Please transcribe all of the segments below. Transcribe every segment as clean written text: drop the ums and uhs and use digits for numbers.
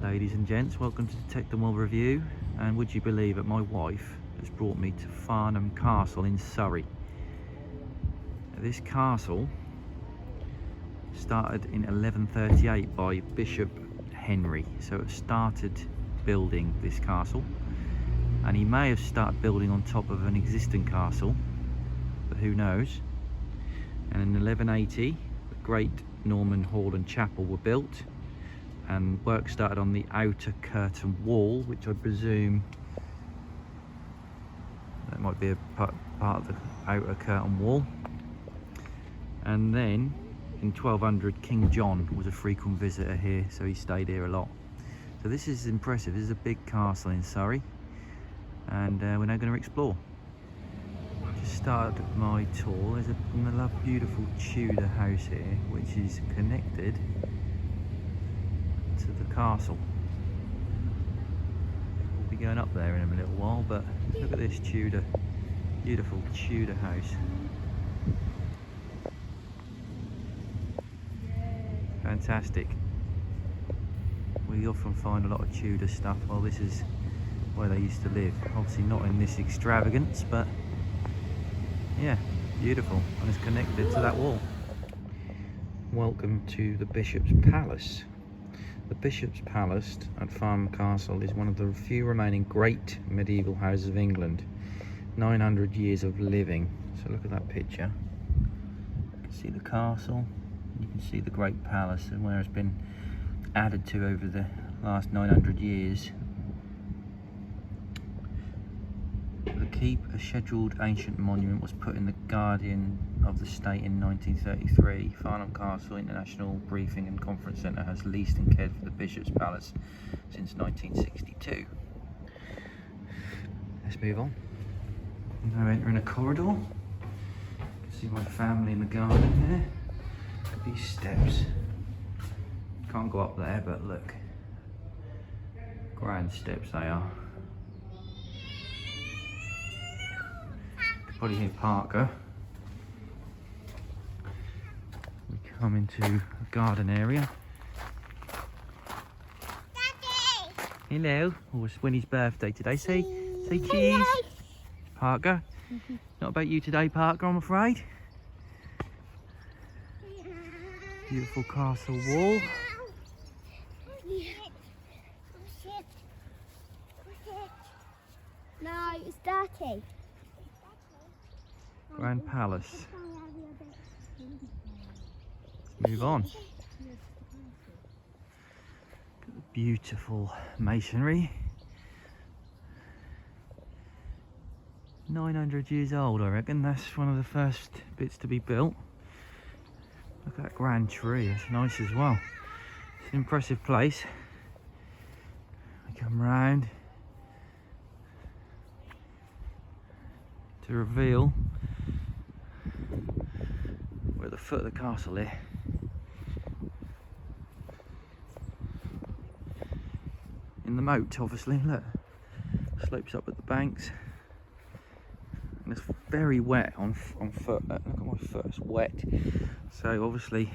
Ladies and gents, welcome to Detect the World Review. And would you believe that my wife has brought me to Farnham Castle in Surrey. This castle started in 1138 by Bishop Henry. So it started building this castle, and he may have started building on top of an existing castle, but who knows. And in 1180 the great Norman hall and chapel were built, and work started on the outer curtain wall, which I presume that might be a part of the outer curtain wall. And then in 1200 King John was a frequent visitor here, so he stayed here a lot. So this is impressive. This is a big castle in Surrey, and we're now going to explore. Just started my tour. There's another beautiful Tudor house here, which is connected to the castle. We'll be going up there in a little while, but look at this beautiful Tudor house. Fantastic. We often find a lot of Tudor stuff. Well, this is where they used to live. Obviously not in this extravagance, but yeah, beautiful, and it's connected to that wall. Welcome to the Bishop's Palace. The Bishop's Palace at Farnham Castle is one of the few remaining great medieval houses of England. 900 years of living. So look at that picture. You can see the castle, you can see the great palace, and where it's been added to over the last 900 years. The keep, a scheduled ancient monument, was put in the Guardian of the State in 1933. Farnham Castle International Briefing and Conference Centre has leased and cared for the Bishop's Palace since 1962. Let's move on. Now entering a corridor. You can see my family in the garden there. Look at these steps. Can't go up there, but look. Grand steps they are. Probably hear Parker. We come into a garden area. Daddy! Hello. Oh, it's Winnie's birthday today. Say cheese. Parker. Not about you today, Parker, I'm afraid. Beautiful castle wall. No, it's dirty. Grand Palace. Let's move on. Beautiful masonry. 900 years old, I reckon. That's one of the first bits to be built. Look at that grand tree, it's nice as well. It's an impressive place. We come round to reveal we're at the foot of the castle here. In the moat, obviously, look. Slopes up at the banks. And it's very wet on foot. Look at my foot, it's wet. So obviously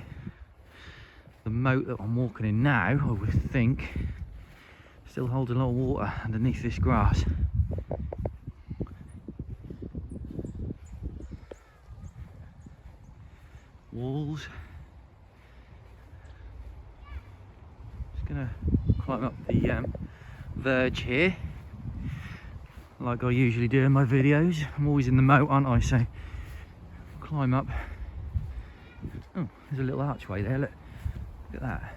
the moat that I'm walking in now, I would think, still holds a lot of water underneath this grass. Walls. Just gonna climb up the verge here, like I usually do in my videos. I'm always in the moat, aren't I? So climb up. Oh, there's a little archway there. Look at that.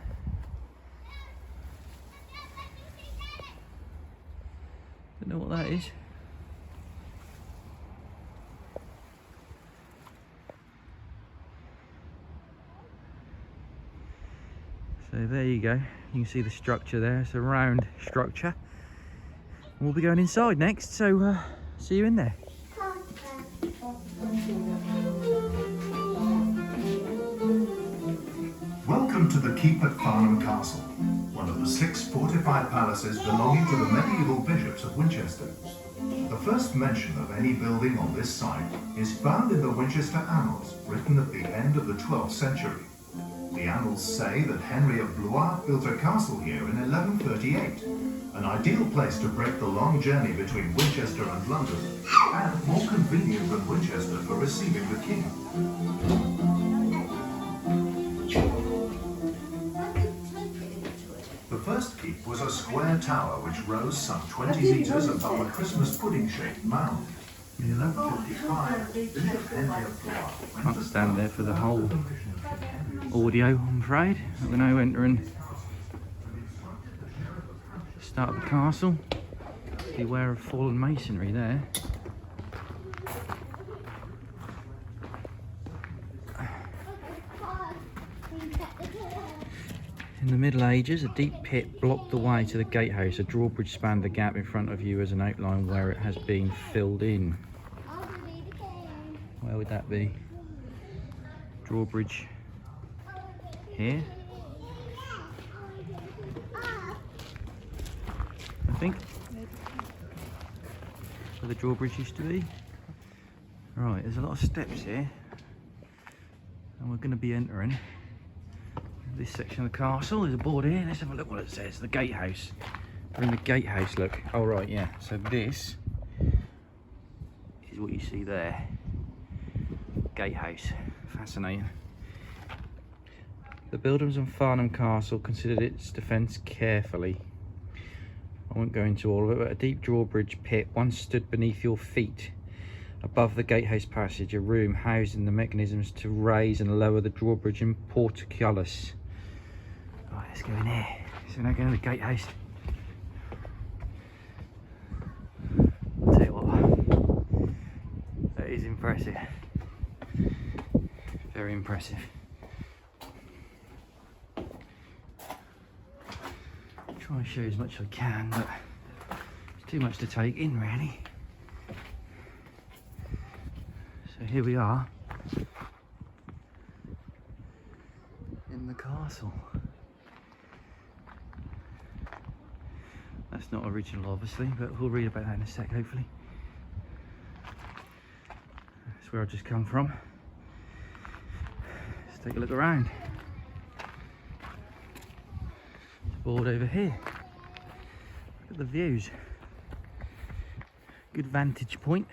Don't know what that is. So there you go, you can see the structure there. It's a round structure. We'll be going inside next, so see you in there. Welcome to the keep at Farnham Castle, one of the 6 fortified palaces belonging to the medieval bishops of Winchester. The first mention of any building on this site is found in the Winchester Annals, written at the end of the 12th century. The annals say that Henry of Blois built a castle here in 1138, an ideal place to break the long journey between Winchester and London, and more convenient than Winchester for receiving the king. The first keep was a square tower which rose some 20 metres above a Christmas pudding-shaped mound. In 1155, Bishop Henry of Blois Can't stand there for the whole audio, I'm afraid. We're now entering the start of the castle. Beware of fallen masonry there. In the Middle Ages, a deep pit blocked the way to the gatehouse. A drawbridge spanned the gap in front of you as an outline where it has been filled in. Where would that be? Drawbridge here, I think. Where the drawbridge used to be. Right, there's a lot of steps here, and we're going to be entering this section of the castle. There's a board here. Let's have a look what it says. The gatehouse. We're in the gatehouse, look. Oh right, yeah. So this is what you see there. Gatehouse. Fascinating. The builders of Farnham Castle considered its defence carefully. I won't go into all of it, but a deep drawbridge pit once stood beneath your feet. Above the gatehouse passage, a room housing the mechanisms to raise and lower the drawbridge and portcullis. Right, let's go in here. So we're now going to the gatehouse. I'll tell you what, that is impressive. Very impressive. Try and show as much as I can, but it's too much to take in really. So here we are in the castle. That's not original obviously, but we'll read about that in a sec hopefully. That's where I've just come from. Let's take a look around. There's a board over here. Look at the views. Good vantage point.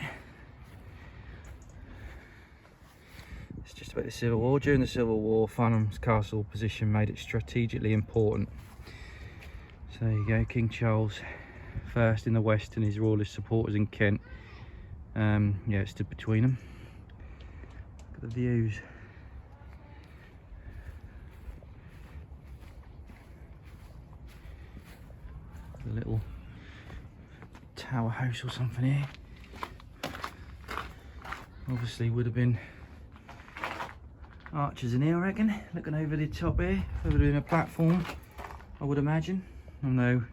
It's just about the Civil War. During the Civil War, Farnham's Castle position made it strategically important. So there you go, King Charles I in the west and his royalist supporters in Kent. Yeah, it stood between them. Look at the views. A little tower house or something here. Obviously would have been archers in here, I reckon, looking over the top here. There would have been a platform, I would imagine. I'm no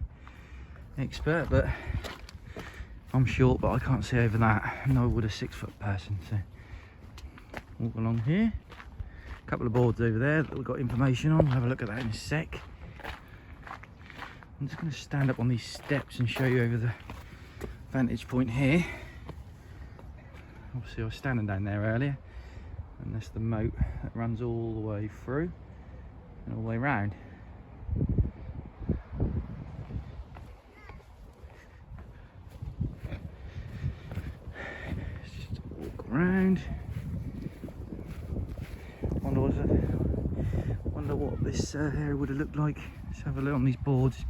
expert, but I'm short, but I can't see over that. Nor would a 6-foot person. So walk along here. A couple of boards over there that we've got information on. We'll have a look at that in a sec. I'm just going to stand up on these steps and show you over the vantage point here. Obviously I was standing down there earlier, and that's the moat that runs all the way through and all the way round. Let's just walk around. Wonder what this area would have looked like. Let's have a look on these boards.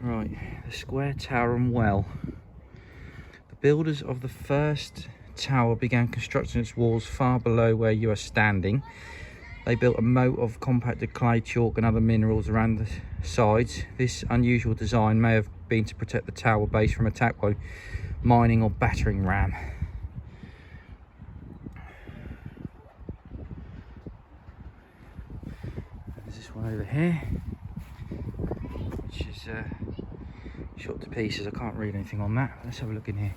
Right, the square tower and well. The builders of the first tower began constructing its walls far below where you are standing. They built a moat of compacted clay, chalk and other minerals around the sides. This unusual design may have been to protect the tower base from attack by mining or battering ram. There's this one over here, which is shot to pieces. I can't read anything on that. Let's have a look in here.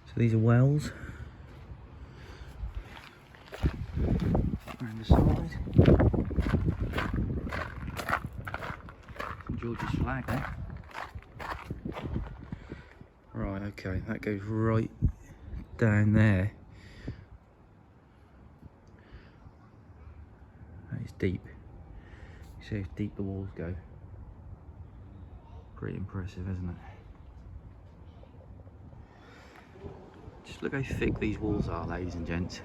So these are wells around the side. St George's flag there. Right, okay, that goes right down there. That is deep. You see how deep the walls go. Pretty impressive, isn't it? Just look how thick these walls are, ladies and gents.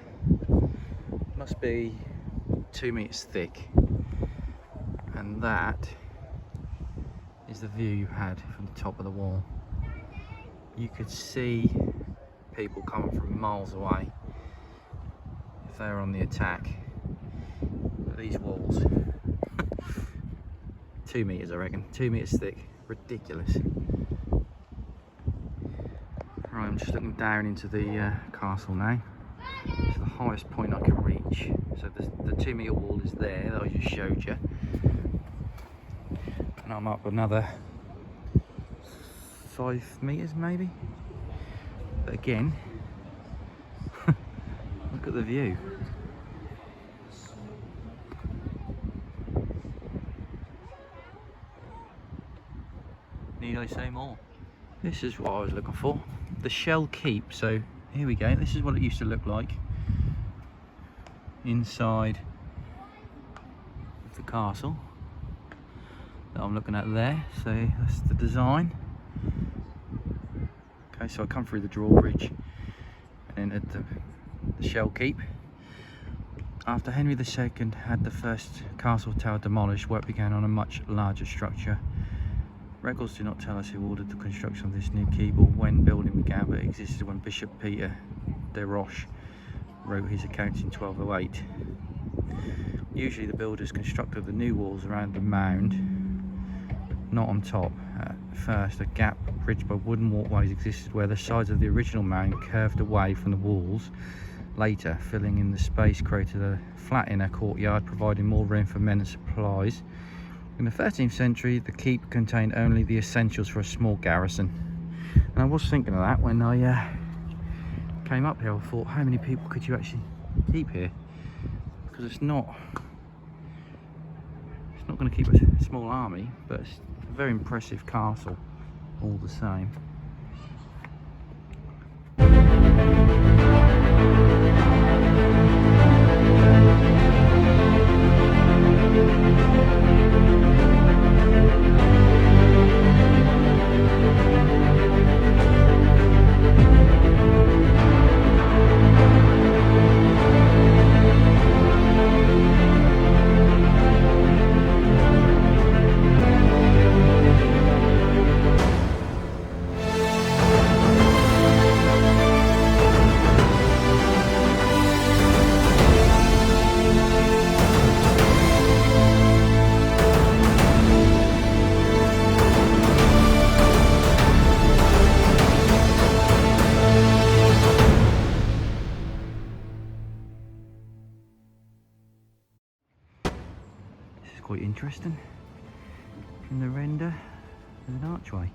Must be 2 meters thick. And that is the view you had from the top of the wall. You could see people coming from miles away if they were on the attack. But these walls, 2 meters I reckon, 2 meters thick, ridiculous. Right, I'm just looking down into the castle now. It's the highest point I can reach. So the 2 meter wall is there that I just showed you. And I'm up another 5 meters maybe. But again, look at the view. Need I say more? This is what I was looking for. The Shell Keep. So here we go. This is what it used to look like inside of the castle that I'm looking at there. So that's the design. Okay, so I come through the drawbridge and entered the Shell Keep. After Henry II had the first castle tower demolished, work began on a much larger structure. Records do not tell us who ordered the construction of this new keep or when building began, but it existed when Bishop Peter de Roche wrote his accounts in 1208. Usually the builders constructed the new walls around the mound, not on top. At first, a gap bridged by wooden walkways existed where the sides of the original mound curved away from the walls. Later, filling in the space created a flat inner courtyard, providing more room for men and supplies. In the 13th century, the keep contained only the essentials for a small garrison. And I was thinking of that when I came up here. I thought, how many people could you actually keep here? Because it's not going to keep a small army, but it's a very impressive castle all the same. Quite interesting. From the render, there's an archway.